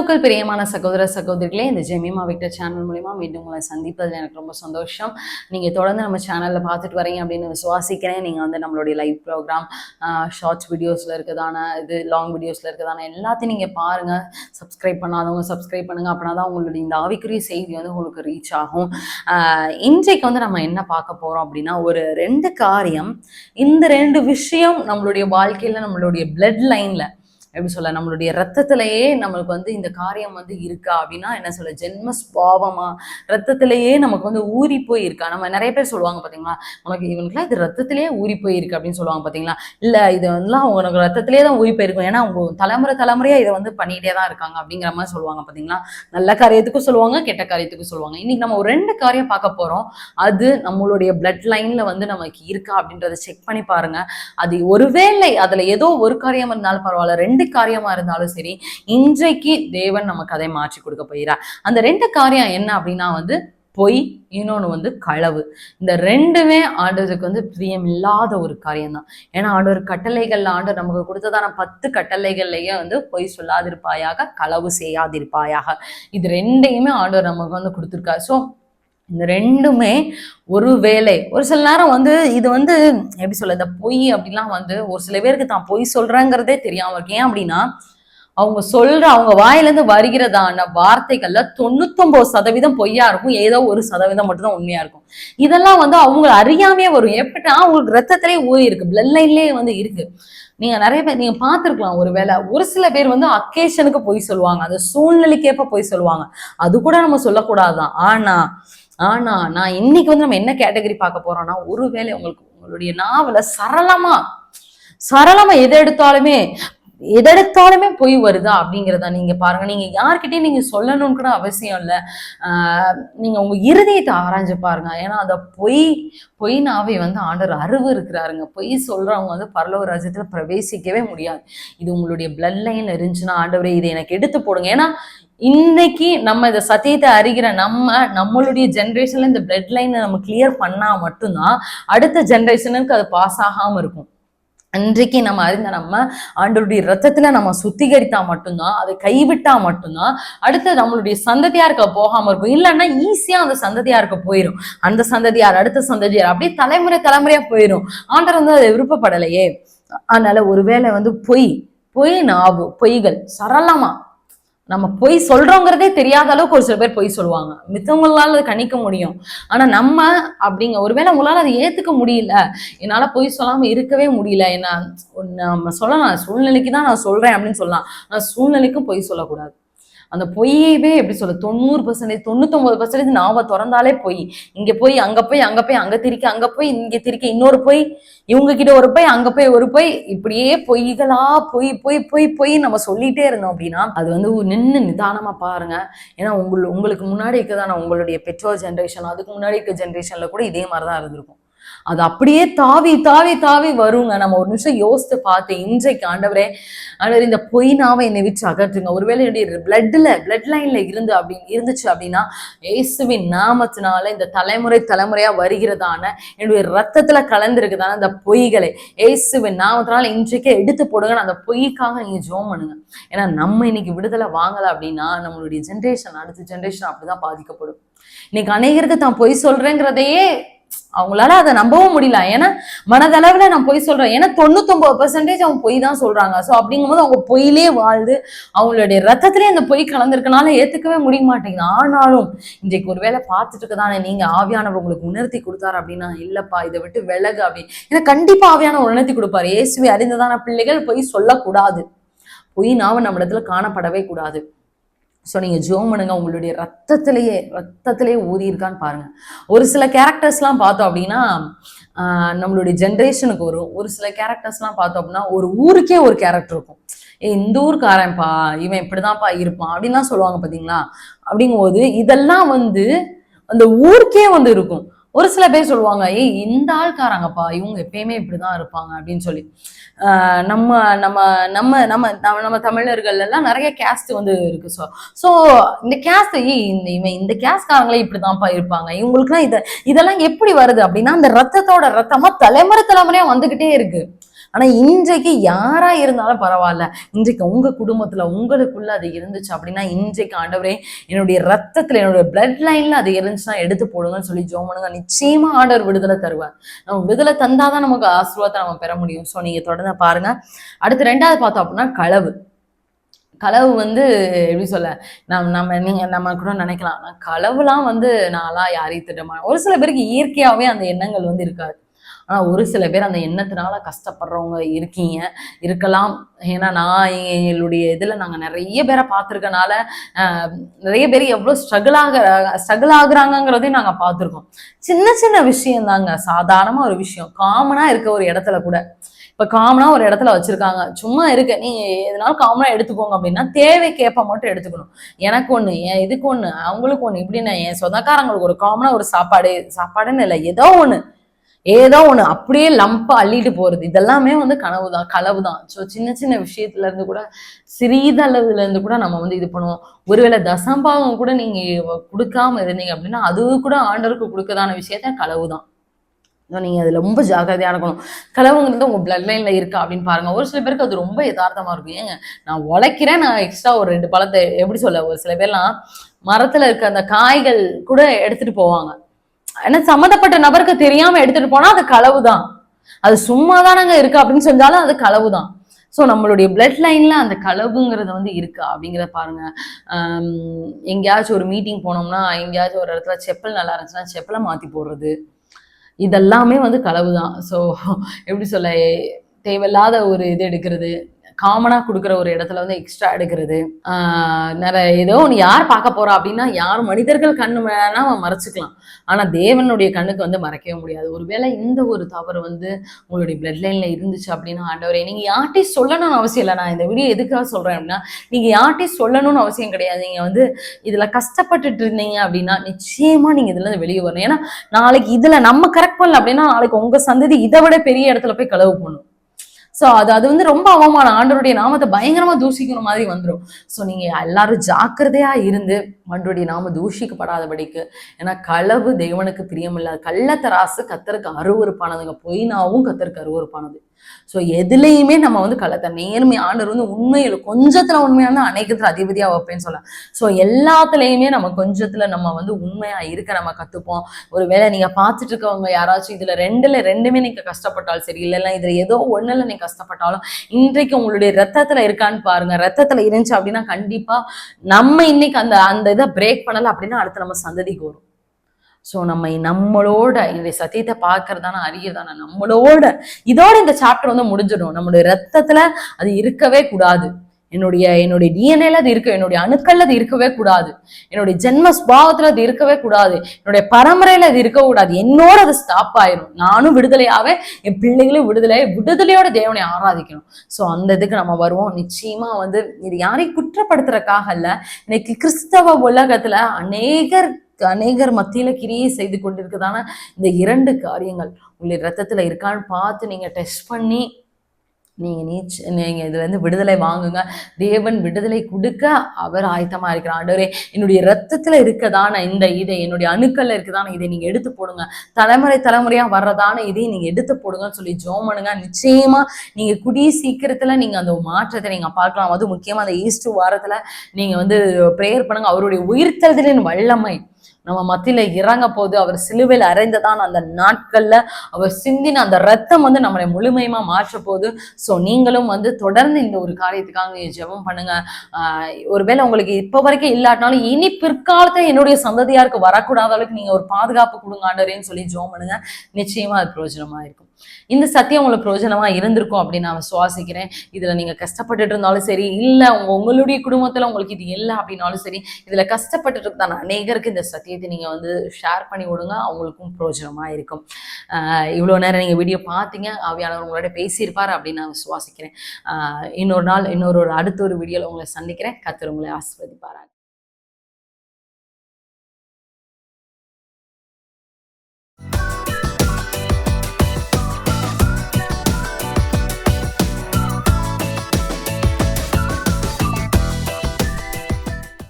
கிறிஸ்துவுக்குள் பிரியமான சகோதர சகோதரிகளே, இந்த ஜெமிமா விக்டர் சேனல் மூலிமா மீண்டும் உங்களை சந்திப்பதில் எனக்கு ரொம்ப சந்தோஷம். நீங்கள் தொடர்ந்து நம்ம சேனலில் பார்த்துட்டு வரீங்க அப்படின்னு விசுவாசிக்கிறேன். நீங்கள் வந்து நம்மளுடைய லைவ் ப்ரோக்ராம், ஷார்ட்ஸ் வீடியோஸில் இருக்கிறதான லாங் வீடியோஸில் இருக்கிறதான எல்லாத்தையும் நீங்கள் பாருங்கள். சப்ஸ்கிரைப் பண்ணாதவங்க சப்ஸ்கிரைப் பண்ணுங்கள். அப்படின்னா தான் உங்களுடைய இந்த ஆவிக்குரிய செய்தி வந்து உங்களுக்கு ரீச் ஆகும். இன்றைக்கு வந்து நம்ம என்ன பார்க்க போகிறோம் அப்படின்னா, ஒரு 2 காரியம், இந்த 2 விஷயம் நம்மளுடைய வாழ்க்கையில், நம்மளுடைய பிளட் லைனில் எப்படி சொல்ல, நம்மளுடைய ரத்தத்திலேயே நம்மளுக்கு வந்து இந்த காரியம் வந்து இருக்கா அப்படின்னா என்ன சொல்ல, ஜென்ம ஸ்பாவமா ரத்தத்திலேயே நமக்கு வந்து ஊறி போய் இருக்கா. நம்ம நிறைய பேர் சொல்லுவாங்க பார்த்தீங்களா, உனக்கு இவனுக்குலாம் இது ரத்தத்திலேயே ஊறி போயிருக்கு அப்படின்னு சொல்லுவாங்க பார்த்தீங்களா. இல்லை, இது வந்துலாம் உனக்கு ரத்தத்திலே தான் ஊறி போயிருக்கும், ஏன்னா அவங்க தலைமுறையாக இதை வந்து பண்ணிகிட்டே தான் இருக்காங்க அப்படிங்கிற மாதிரி சொல்லுவாங்க பார்த்தீங்களா. நல்ல காரியத்துக்கும் சொல்லுவாங்க, கெட்ட காரியத்துக்கும் சொல்லுவாங்க. இன்னைக்கு நம்ம ஒரு 2 காரியம் பார்க்க போகிறோம். அது நம்மளுடைய பிளட் லைன்ல வந்து நமக்கு இருக்கா அப்படின்றத செக் பண்ணி பாருங்க. அது ஒருவேளை அதுல ஏதோ ஒரு காரியம் இருந்தாலும் பரவாயில்ல, 2 காரியமா இருந்தாலும் சரி, இன்றைக்கு தேவன் நமக்கு அதை மாற்றி கொடுக்க போகிறார். அந்த 2 காரியம் என்ன அப்படின்னா வந்து பொய், இன்னொன்று வந்து களவு. இந்த 2மே ஆண்டவருக்கு வந்து பிரியம் இல்லாத ஒரு காரியம் தான். ஏன்னா ஆண்டவர் கட்டளைகள்ல, ஆண்டவர் நமக்கு கொடுத்ததான 10 கட்டளைகள்லயே வந்து பொய் சொல்லாதிருப்பாயாக, களவு செய்யாதிருப்பாயாக, இது 2யுமே ஆண்டவர் நமக்கு வந்து கொடுத்துருக்காரு. ஸோ இந்த 2மே ஒரு வேலை, ஒரு சில நேரம் வந்து இது வந்து எப்படி சொல்ல, இந்த பொய் அப்படிலாம் வந்து ஒரு சில பேருக்கு தான் பொய் சொல்றேங்கிறதே தெரியாம இருக்கு. ஏன் அப்படின்னா, அவங்க வாயிலிருந்து வருகிறதான வார்த்தைகள்ல 99% பொய்யா இருக்கும், ஏதோ 1% மட்டும்தான் உண்மையா இருக்கும். இதெல்லாம் வந்து அவங்க அறியாமையே வரும். எப்படின்னா அவங்களுக்கு ரத்தத்திலேயே ஊறி இருக்கு, பிளட் லைன்லயே வந்து இருக்கு. நீங்க நிறைய பேர் நீங்க பார்த்துருக்கலாம். ஒருவேளை ஒரு சில பேர் வந்து அக்கேஷனுக்கு பொய் சொல்லுவாங்க, அந்த சூழ்நிலைக்கேற்ப பொய் சொல்லுவாங்க. அது கூட நம்ம சொல்லக்கூடாதுதான். ஆனா நான் இன்னைக்கு வந்து நம்ம என்ன கேட்டகரி பார்க்க போறோம்னா, ஒருவேளை உங்களுடைய நாவல சரளமா எதை எடுத்தாலுமே பொய் வருதா அப்படிங்கிறத நீங்க பாருங்க. நீங்க யார்கிட்டயும் நீங்க சொல்லணும்னு கூட அவசியம் இல்லை. நீங்க உங்க இருதயத்தை ஆராய்ஞ்சு பாருங்க. ஏன்னா அந்த பொய்னாவே வந்து ஆண்டவர் அறிவு இருக்கிறாருங்க. பொய் சொல்றவங்க வந்து பரலோக ராஜ்யத்துல பிரவேசிக்கவே முடியாது. இது உங்களுடைய பிளட் லைன்ல இருந்துச்சுன்னா, ஆண்டவரே இதை எனக்கு எடுத்து போடுங்க. ஏன்னா இன்னைக்கு நம்ம இந்த சத்தியத்தை அறிகிற நம்மளுடைய ஜென்ரேஷன்ல இந்த பிளட் லைனை நம்ம கிளியர் பண்ணா மட்டும்தான் அடுத்த ஜென்ரேஷனுக்கு அது பாஸ் ஆகாம இருக்கும். அன்றைக்கு நம்ம அறிந்த ஆண்டவருடைய ரத்தத்துல நம்ம சுத்திகரித்தா மட்டும்தான், அதை கைவிட்டா மட்டும்தான் அடுத்து நம்மளுடைய சந்ததியாருக்கு போகாம இருக்கும். இல்லைன்னா ஈஸியா அந்த சந்ததியாருக்கு போயிடும். அந்த சந்ததியார் அடுத்த சந்ததியார் அப்படியே தலைமுறையா போயிடும். ஆண்டவர் வந்து அதை விருப்பப்படலையே. அதனால ஒருவேளை வந்து பொய்கள் சரளமா நம்ம பொய் சொல்றோங்கிறதே தெரியாத அளவுக்கு ஒரு சில பேர் பொய் சொல்லுவாங்க. மித்தவங்களால அதை கணிக்க முடியும். ஆனா நம்ம ஒருவேளை உங்களால அதை ஏத்துக்க முடியல, என்னால பொய் சொல்லாம இருக்கவே முடியல, நம்ம சொல்லலாம் சூழ்நிலைக்கு தான் நான் சொல்றேன் அப்படின்னு சொல்லலாம். ஆனா சூழ்நிலைக்கும் பொய் சொல்லக்கூடாது. அந்த பொய்யவே எப்படி சொல்ல, 90% 99% நாவ திறந்தாலே பொய். இங்க போய் அங்க போய் அங்க திரிக்க, அங்க போய் இங்க திரிக்க இன்னொரு பொய், இவங்க கிட்ட ஒரு பொய், அங்க போய் ஒரு பொய், இப்படியே பொய்களா பொய் நம்ம சொல்லிட்டே இருந்தோம் அப்படின்னா அது வந்து நின்று நிதானமா பாருங்க. ஏன்னா உங்களுக்கு முன்னாடி இருக்கதான உங்களுடைய பெற்றோர் ஜென்ரேஷன், அதுக்கு முன்னாடி இருக்க ஜென்ரேஷன்ல கூட இதே மாதிரிதான் இருந்திருக்கும். அது அப்படியே தாவி வருங்க. நம்ம ஒரு நிமிஷம் யோசித்து பார்த்து, இன்றைக்கு ஆண்டவர் இந்த பொய்னாவை என்னை விட்டு அகற்றுங்க. ஒருவேளை என்னுடைய பிளட் லைன்ல இருந்துச்சு அப்படின்னா, இயேசுவின் நாமத்தினால இந்த தலைமுறையா வருகிறதான என்னுடைய ரத்தத்துல கலந்துருக்குதான அந்த பொய்களை இயேசுவின் நாமத்தினால இன்றைக்கே எடுத்து போடுங்க. அந்த பொய்க்காக நீங்க ஜெபம் பண்ணுங்க. ஏன்னா நம்ம இன்னைக்கு விடுதலை வாங்கல அப்படின்னா நம்மளுடைய ஜென்ரேஷன், அடுத்த ஜென்ரேஷன் அப்படிதான் பாதிக்கப்படும். இன்னைக்கு அநேகருக்கு தான் பொய் சொல்றேங்கிறதையே அவங்களால அதை நம்பவும் முடியல. ஏன்னா மனதளவுல நான் பொய் சொல்றேன், ஏன்னா 99% அவங்க பொய் தான் சொல்றாங்க. ஸோ அப்படிங்கும்போது அவங்க பொய்யிலே வாழ்ந்து அவங்களுடைய ரத்தத்திலே அந்த பொய் கலந்துருக்கனால ஏத்துக்கவே முடிய மாட்டேங்குது. ஆனாலும் இன்றைக்கு ஒரு வேளை பார்த்துட்டு இருக்கதானே நீங்க, ஆவியானவர் உங்களுக்கு உணர்த்தி கொடுத்தாரு அப்படின்னா, இல்லப்பா இதை விட்டு விலகு அப்படின்னு. ஏன்னா கண்டிப்பா ஆவியானவர் உணர்த்தி கொடுப்பாரு. இயேசுவை அறிந்ததான பிள்ளைகள் பொய் சொல்லக்கூடாது, பொய் நாவ நம்ம இடத்துல காணப்படவே கூடாது. ஸோ நீங்கள் ஜெபம் பண்ணுங்க. உங்களுடைய ரத்தத்திலேயே ஊறி இருக்கான்னு பாருங்க. ஒரு சில கேரக்டர்ஸ்லாம் பார்த்தோம் அப்படின்னா நம்மளுடைய ஜென்ரேஷனுக்கு வரும். ஒரு சில கேரக்டர்ஸ்லாம் பார்த்தோம் அப்படின்னா ஒரு ஊருக்கே ஒரு கேரக்டர் இருக்கும். இந்த ஊருக்காரன்ப்பா, இவன் இப்படிதான்ப்பா இருப்பான் அப்படின்லாம் சொல்லுவாங்க பார்த்தீங்களா. அப்படிங்கும்போது இதெல்லாம் வந்து அந்த ஊருக்கே வந்து இருக்கும். ஒரு சில பேர் சொல்லுவாங்க, இந்த ஆள்காரங்கப்பா, இவங்க எப்பயுமே இப்படிதான் இருப்பாங்க அப்படின்னு சொல்லி. நம்ம நம்ம நம்ம நம்ம நம்ம தமிழர்கள் எல்லாம் நிறைய கேஸ்ட் வந்து இருக்கு. ஸோ இந்த கேஸ்ட் இந்த கேஸ்ட்காரங்களே இப்படிதான்ப்பா இருப்பாங்க, இவங்களுக்குலாம் இதெல்லாம் எப்படி வருது அப்படின்னா அந்த ரத்தமா தலைமுறையா வந்துகிட்டே இருக்கு. ஆனா இன்றைக்கு யாரா இருந்தாலும் பரவாயில்ல, இன்றைக்கு உங்க குடும்பத்துல உங்களுக்குள்ள அது இருந்துச்சு அப்படின்னா, இன்றைக்கு ஆண்டவரே என்னுடைய ரத்தத்துல என்னுடைய பிளட் லைன்ல அது இருந்துச்சுன்னா எடுத்து போடுங்கன்னு சொல்லி ஜெபம் பண்ணுங்க. நிச்சயமா ஆண்டவர் விடுதலை தருவார். நம்ம விடுதலை தந்தாதான் நமக்கு ஆசீர்வாதத்தை நம்ம பெற முடியும். ஸோ நீங்க தொடர்ந்து பாருங்க. அடுத்து 2வது பார்த்தோம் அப்படின்னா களவு. களவு வந்து எப்படி சொல்ல, நம்ம கூட நினைக்கலாம், களவுலாம் வந்து நான்லாம் யாரையும் திருட ஒரு சில பேருக்கு இயற்கையாவே அந்த எண்ணங்கள் வந்து இருக்காது. ஆனா ஒரு சில பேர் அந்த எண்ணத்தினால கஷ்டப்படுறவங்க இருக்கீங்க, இருக்கலாம். ஏன்னா நான் எங்களுடைய இதுல நாங்க நிறைய பேரை பார்த்துருக்கனால நிறைய பேர் எவ்வளவு ஸ்ட்ரகிள் ஆகுறாங்கிறதையும் நாங்க பார்த்துருக்கோம். சின்ன சின்ன விஷயம் தாங்க, சாதாரணமா ஒரு விஷயம், காமனா இருக்க ஒரு இடத்துல கூட, இப்ப காமனா ஒரு இடத்துல வச்சிருக்காங்க, சும்மா இருக்கு, நீங்க எதனாலும் காமனா எடுத்துக்கோங்க அப்படின்னா தேவைக்கேற்ப மட்டும் எடுத்துக்கணும். எனக்கு ஒண்ணு, என் இதுக்கு ஒண்ணு, அவங்களுக்கு ஒண்ணு, இப்படின்னு என் சொந்தக்காரங்களுக்கு ஒரு காமனா ஒரு சாப்பாடுன்னு இல்லை, ஏதோ ஒண்ணு அப்படியே லம்பா அள்ளிட்டு போறது, இதெல்லாமே வந்து களவுதான். ஸோ சின்ன சின்ன விஷயத்துல இருந்து கூட, சிறிதளவுல இருந்து கூட நம்ம வந்து இது பண்ணுவோம். ஒருவேளை தசம்பாகம் கூட நீங்க கொடுக்காம இருந்தீங்க அப்படின்னா அது கூட ஆண்டவருக்கு கொடுக்கதான விஷயத்த களவுதான். நீங்க அதுல ரொம்ப ஜாக்கிரதையா இருக்கணும். களவுங்கிறது உங்க பிளட் லைன்ல இருக்கா அப்படின்னு பாருங்க. ஒரு சில பேருக்கு அது ரொம்ப யதார்த்தமா இருக்கும். ஏங்க நான் உழைக்கிறேன், நான் எக்ஸ்ட்ரா ஒரு 2 பழத்தை, எப்படி சொல்ல, ஒரு சில பேர்லாம் மரத்துல இருக்க அந்த காய்கள் கூட எடுத்துட்டு போவாங்க. ஏன்னா சம்மந்தப்பட்ட நபருக்கு தெரியாம எடுத்துட்டு போனா அது களவுதான். அது சும்மாதானங்க இருக்கு அப்படின்னு செஞ்சாலும் அது களவுதான். ஸோ நம்மளுடைய பிளட் லைன்ல அந்த களவுங்கிறது வந்து இருக்கா அப்படிங்கிறத பாருங்க. எங்கேயாச்சும் ஒரு மீட்டிங் போனோம்னா, எங்கேயாச்சும் ஒரு இடத்துல செப்பல் நல்லா இருந்துச்சுன்னா செப்பலை மாத்தி போடுறது, இதெல்லாமே வந்து களவு தான். ஸோ எப்படி சொல்ல, தேவையில்லாத ஒரு இது எடுக்கிறது, காமனா கொடுக்குற ஒரு இடத்துல வந்து எக்ஸ்ட்ரா எடுக்கிறது, நிறைய ஏதோ ஒன்று யார் பார்க்க போறா அப்படின்னா, யார் மனிதர்கள் கண்ணு வேணா மறைச்சிக்கலாம், ஆனா தேவனுடைய கண்ணுக்கு வந்து மறைக்கவே முடியாது. ஒருவேளை இந்த ஒரு தவறு வந்து உங்களுடைய பிளட் லைன்ல இருந்துச்சு அப்படின்னா, ஆண்டவரே நீங்க யார்ட்டையும் சொல்லணும்னு அவசியம் இல்லை. நான் இந்த வீடியோ எதுக்காக சொல்றேன் அப்படின்னா, நீங்க யார்ட்டையும் சொல்லணும்னு அவசியம் கிடையாது. நீங்க வந்து இதுல கஷ்டப்பட்டுட்டு இருந்தீங்க அப்படின்னா நிச்சயமா நீங்க இதுல இருந்து வெளியே வரணும். ஏன்னா நாளைக்கு இதுல நம்ம கரெக்ட் பண்ணல அப்படின்னா, நாளைக்கு உங்க சந்ததி இதை விட பெரிய இடத்துல போய் களவு பண்ணும். ஸோ அது வந்து ரொம்ப அவமானம், ஆண்டவருடைய நாமத்தை பயங்கரமா தூஷிக்கிற மாதிரி வந்துடும். ஸோ நீங்க எல்லாரும் ஜாக்கிரதையா இருந்து ஆண்டவருடைய நாம தூஷிக்கப்படாதபடிக்கு. ஏன்னா களவு தேவனுக்கு பிரியமில்லாத, கள்ளத்தராசு கத்தருக்கு அருவருப்பானதுங்க, பொய்னாவும் கத்தருக்கு அருவருப்பானது. ஸோ எதுலையுமே நம்ம வந்து கள்ளத்தை, நேர்மை, ஆண்டவர் வந்து உண்மையில் கொஞ்சத்துல உண்மையான அநேகத்துல அதிபதியா வைப்பேன்னு சொல்லலாம். ஸோ எல்லாத்துலயுமே நம்ம கொஞ்சத்துல நம்ம வந்து உண்மையா இருக்க நம்ம கத்துப்போம். ஒருவேளை நீங்க பார்த்துட்டு இருக்கவங்க யாராச்சும் இதுல ரெண்டுமே நீங்க கஷ்டப்பட்டாலும் சரி, இல்லைன்னா இதுல ஏதோ ஒண்ணுல நீங்க கஷ்டப்பட்டாலும், இன்றைக்கு உங்களுடைய ரத்தத்துல இருக்கான்னு பாருங்க. ரத்தத்துல இருந்துச்சு அப்படின்னா கண்டிப்பா நம்ம இன்னைக்கு அந்த அந்த இதை பிரேக் பண்ணல அப்படின்னா அடுத்து நம்ம சந்ததிக்கு வரும். ஸோ நம்மளோட இந்த சத்தியத்தை பார்க்கறதான அறியதான நம்மளோட இதோட இந்த சாப்டர் வந்து முடிஞ்சிடும். நம்மளுடைய ரத்தத்துல அது இருக்கவே கூடாது. என்னுடைய டிஎன்ஏல அது இருக்கு, என்னுடைய அணுக்கள்ல அது இருக்கவே கூடாது, என்னுடைய ஜென்ம ஸ்பாவத்துல அது இருக்கவே கூடாது, என்னுடைய பரம்பரையில அது இருக்க கூடாது. என்னோட அது ஸ்டாப் ஆயிரும். நானும் விடுதலையாவே, என் பிள்ளைகளும் விடுதலையோட தேவனை ஆராதிக்கணும். ஸோ அந்த இதுக்கு நம்ம வருவோம். நிச்சயமா வந்து இது யாரையும் குற்றப்படுத்துறதுக்காக இல்ல. இன்னைக்கு கிறிஸ்தவ உலகத்துல அநேகர் மத்தியில கிரியை செய்து கொண்டிருக்கதான இந்த 2 காரியங்கள் உங்களுடைய ரத்தத்துல இருக்கான்னு பார்த்து நீங்க டெஸ்ட் பண்ணி நீங்க இதுல இருந்து விடுதலை வாங்குங்க. தேவன் விடுதலை கொடுக்க அவர் ஆயத்தமா இருக்கிறார். ஆண்டவரே என்னுடைய ரத்தத்துல இருக்கதான இந்த இதை, என்னுடைய அணுக்கள்ல இருக்கதான இதை நீங்க எடுத்து போடுங்க, தலைமுறையா வர்றதான இதை நீங்க எடுத்து போடுங்கன்னு சொல்லி ஜெபம் பண்ணுங்க. நிச்சயமா நீங்க கூடிய சீக்கிரத்துல நீங்க அந்த மாற்றத்தை நீங்க பார்க்கலாம். அது முக்கியமா அந்த ஈஸ்டர் வாரத்துல நீங்க வந்து பிரேயர் பண்ணுங்க. அவருடைய உயிர்த்தெழுதலின் வல்லமை நம்ம மத்தியில இறங்க போது, அவர் சிலுவையில் அறைந்ததான் அந்த நாட்கள்ல அவர் சிந்தின அந்த ரத்தம் வந்து நம்மளை முழுமையுமா மாற்ற போகுது. ஸோ நீங்களும் வந்து தொடர்ந்து இந்த ஒரு காரியத்துக்காக ஜெபம் பண்ணுங்க. ஒருவேளை உங்களுக்கு இப்ப வரைக்கும் இல்லாட்டினாலும் இனி பிற்காலத்துல என்னுடைய சந்ததியாருக்கு வரக்கூடாத அளவுக்கு நீங்க ஒரு பாதுகாப்பு கொடுங்க ஆண்டவரேன்னு சொல்லி ஜெபம் பண்ணுங்க. நிச்சயமா அது பிரயோஜனமா இருக்கும். இந்த சத்தியம் உங்களுக்கு பிரயோஜனமா இருந்திருக்கும் அப்படின்னு நான் சுவாசிக்கிறேன். இதுல நீங்க கஷ்டப்பட்டுட்டு இருந்தாலும் சரி, இல்ல உங்களுடைய குடும்பத்துல உங்களுக்கு இது இல்லை அப்படின்னாலும் சரி, இதுல கஷ்டப்பட்டுட்டு இருந்தா அநேகருக்கு இந்த சத்தியத்தை நீங்க வந்து ஷேர் பண்ணி விடுங்க, அவங்களுக்கும் பிரயோஜனமா இருக்கும். இவ்வளவு நேரம் நீங்க வீடியோ பார்த்தீங்க, ஆவியானவர் உங்களோட பேசியிருப்பாரு அப்படின்னு நான் சுவாசிக்கிறேன். இன்னொரு நாள் அடுத்த ஒரு வீடியோல உங்களை சந்திக்கிறேன். கர்த்தர் உங்களை ஆசீர்வதிப்பாராக.